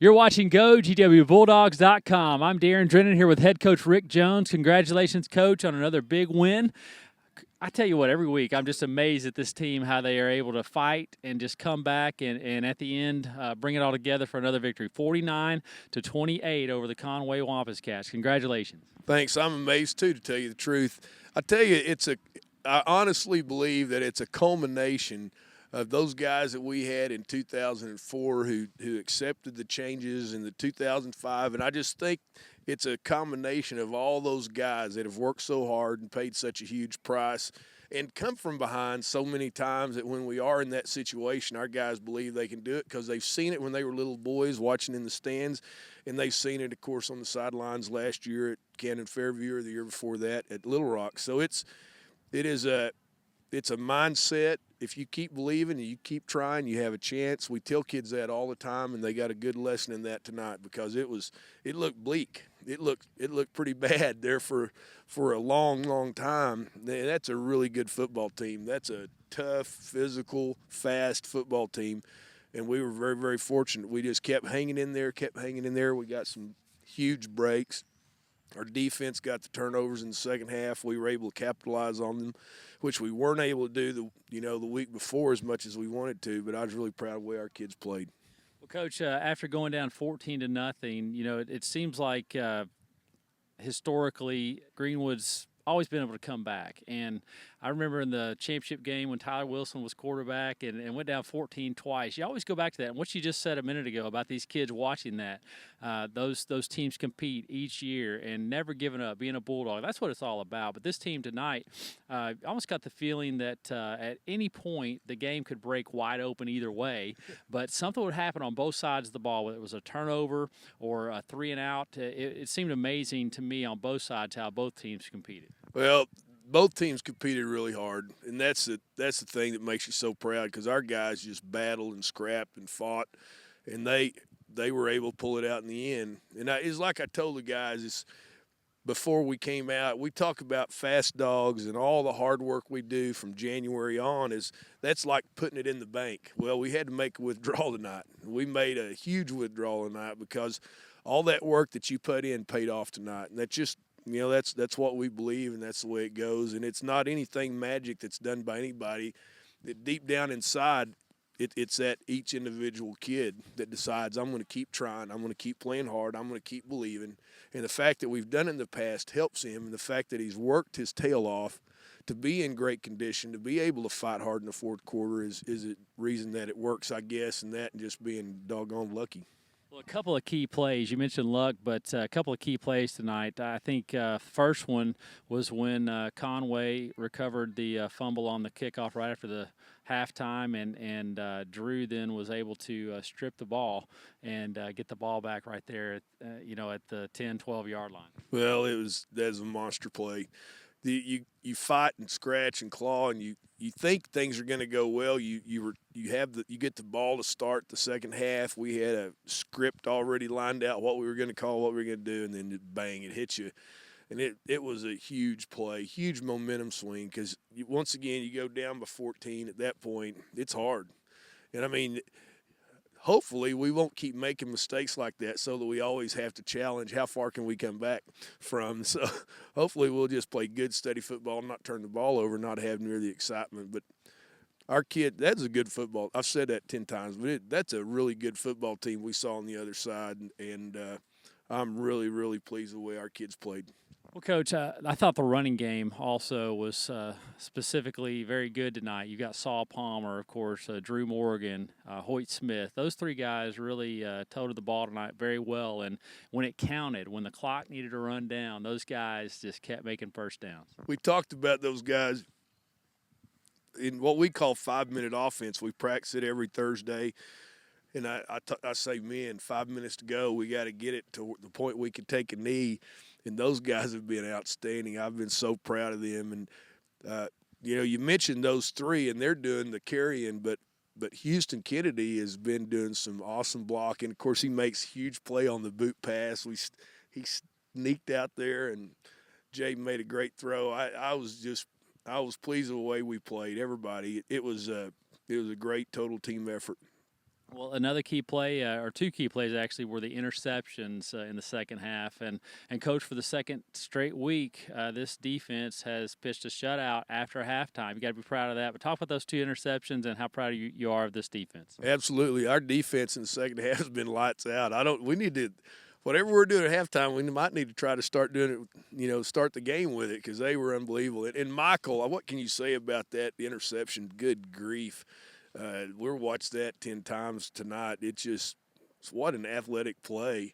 You're watching GoGWBulldogs.com. I'm Darren Drennan here with head coach Rick Jones. Congratulations, coach, on another big win. I tell you what, every week I'm just amazed at this team, how they are able to fight and just come back and at the end bring it all together for another victory. 49-28 over the Conway Wampus Cats. Congratulations. Thanks. I'm amazed, too, to tell you the truth. I tell you, I honestly believe that it's a culmination of those guys that we had in 2004 who accepted the changes in the 2005. And I just think it's a combination of all those guys that have worked so hard and paid such a huge price and come from behind so many times that when we are in that situation, our guys believe they can do it because they've seen it when they were little boys watching in the stands, and they've seen it, of course, on the sidelines last year at Cannon Fairview or the year before that at Little Rock. So it's a mindset. If you keep believing and you keep trying, you have a chance. We tell kids that all the time, and they got a good lesson in that tonight because it looked bleak. It looked pretty bad there for a long time. That's a really good football team. That's a tough, physical, fast football team, and we were very, very fortunate. We just kept hanging in there. We got some huge breaks. Our defense got the turnovers in the second half. We were able to capitalize on them, which we weren't able to do the week before as much as we wanted to. But I was really proud of the way our kids played. Well, Coach, after going down 14-0, it seems like historically Greenwood's always been able to come back. And I remember in the championship game when Tyler Wilson was quarterback and went down 14 twice. You always go back to that. And what you just said a minute ago about these kids watching that, those teams compete each year and never giving up, being a Bulldog. That's what it's all about. But this team tonight, I almost got the feeling that at any point the game could break wide open either way. But something would happen on both sides of the ball, whether it was a turnover or a 3-and-out. It seemed amazing to me on both sides how both teams competed. Well, both teams competed really hard, and that's the thing that makes you so proud because our guys just battled and scrapped and fought, and they were able to pull it out in the end. And it's like I told the guys before we came out, we talk about fast dogs and all the hard work we do from January on that's like putting it in the bank. Well, we had to make a withdrawal tonight. We made a huge withdrawal tonight because all that work that you put in paid off tonight, and that's just – that's what we believe, and that's the way it goes. And it's not anything magic that's done by anybody. That deep down inside, it's at each individual kid that decides, I'm going to keep trying, I'm going to keep playing hard, I'm going to keep believing. And the fact that we've done it in the past helps him, and the fact that he's worked his tail off to be in great condition, to be able to fight hard in the fourth quarter is a reason that it works, I guess, and just being doggone lucky. Well, a couple of key plays. You mentioned luck, but a couple of key plays tonight. I think first one was when Conway recovered the fumble on the kickoff right after the halftime, and Drew then was able to strip the ball and get the ball back right there, at the 10, 12-yard line. Well, that's a monster play. You fight and scratch and claw, and you think things are going to go well. You get the ball to start the second half. We had a script already lined out what we were going to call, what we were going to do, and then bang, it hit you. And it was a huge play, huge momentum swing because once again you go down by 14 at that point. It's hard, and I mean, hopefully we won't keep making mistakes like that so that we always have to challenge how far can we come back from. So hopefully we'll just play good, steady football, not turn the ball over, not have near the excitement. But our kid, that's a good football. I've said that 10 times, but that's a really good football team we saw on the other side, and I'm really, really pleased with the way our kids played. Well, Coach, I thought the running game also was specifically very good tonight. You got Saul Palmer, of course, Drew Morgan, Hoyt Smith. Those three guys really toted the ball tonight very well. And when it counted, when the clock needed to run down, those guys just kept making first downs. We talked about those guys in what we call 5-minute offense. We practice it every Thursday. And I say, man, 5 minutes to go. We got to get it to the point we can take a knee. And those guys have been outstanding. I've been so proud of them. And, you mentioned those three, and they're doing the carrying, but Houston Kennedy has been doing some awesome blocking. Of course, he makes huge play on the boot pass. He sneaked out there, and Jay made a great throw. I was pleased with the way we played. Everybody, it was a great total team effort. Well, another key play, or two key plays actually, were the interceptions in the second half. And coach, for the second straight week, this defense has pitched a shutout after halftime. You got to be proud of that. But talk about those two interceptions and how proud you are of this defense. Absolutely, our defense in the second half has been lights out. We need to. Whatever we're doing at halftime, we might need to try to start doing it, start the game with it, because they were unbelievable. And Michael, what can you say about that interception? Good grief. We'll watch that 10 times tonight. What an athletic play.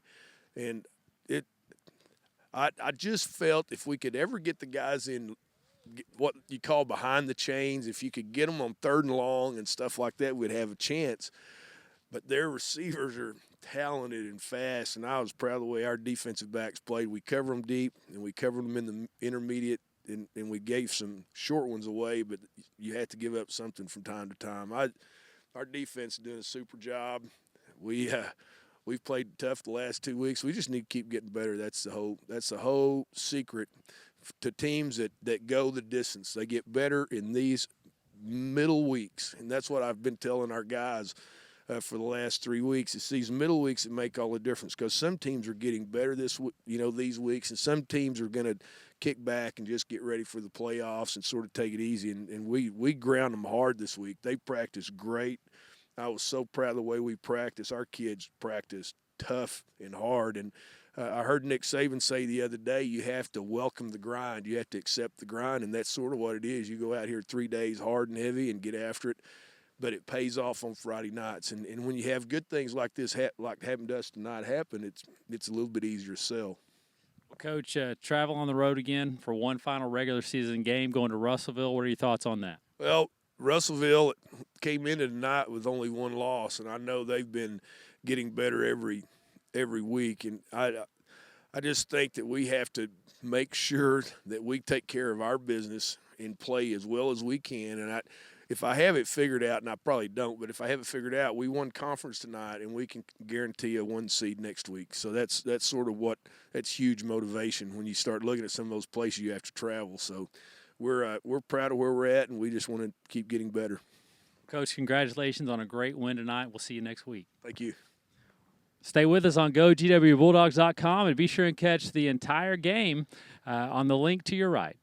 And I just felt if we could ever get the guys in what you call behind the chains, if you could get them on 3rd and long and stuff like that, we'd have a chance. But their receivers are talented and fast, and I was proud of the way our defensive backs played. We covered them deep, and we covered them in the intermediate, and we gave some short ones away, but you had to give up something from time to time. Our defense is doing a super job. We've played tough the last 2 weeks. We just need to keep getting better. That's the whole secret to teams that go the distance. They get better in these middle weeks, and that's what I've been telling our guys for the last 3 weeks. It's these middle weeks that make all the difference, because some teams are getting better these weeks, and some teams are going to kick back and just get ready for the playoffs and sort of take it easy. And we ground them hard this week. They practiced great. I was so proud of the way we practiced. Our kids practiced tough and hard. And I heard Nick Saban say the other day, you have to welcome the grind. You have to accept the grind, and that's sort of what it is. You go out here 3 days hard and heavy and get after it. But it pays off on Friday nights. And when you have good things like this, like happened to us tonight, happen, it's a little bit easier to sell. Well, Coach, travel on the road again for one final regular season game, going to Russellville. What are your thoughts on that? Well, Russellville came into tonight with only one loss, and I know they've been getting better every week. And I just think that we have to make sure that we take care of our business and play as well as we can. And if I have it figured out, and I probably don't, but if I have it figured out, we won conference tonight, and we can guarantee a 1 seed next week. So that's sort of that's huge motivation when you start looking at some of those places you have to travel. So we're proud of where we're at, and we just want to keep getting better. Coach, congratulations on a great win tonight. We'll see you next week. Thank you. Stay with us on GoGWBulldogs.com, and be sure and catch the entire game on the link to your right.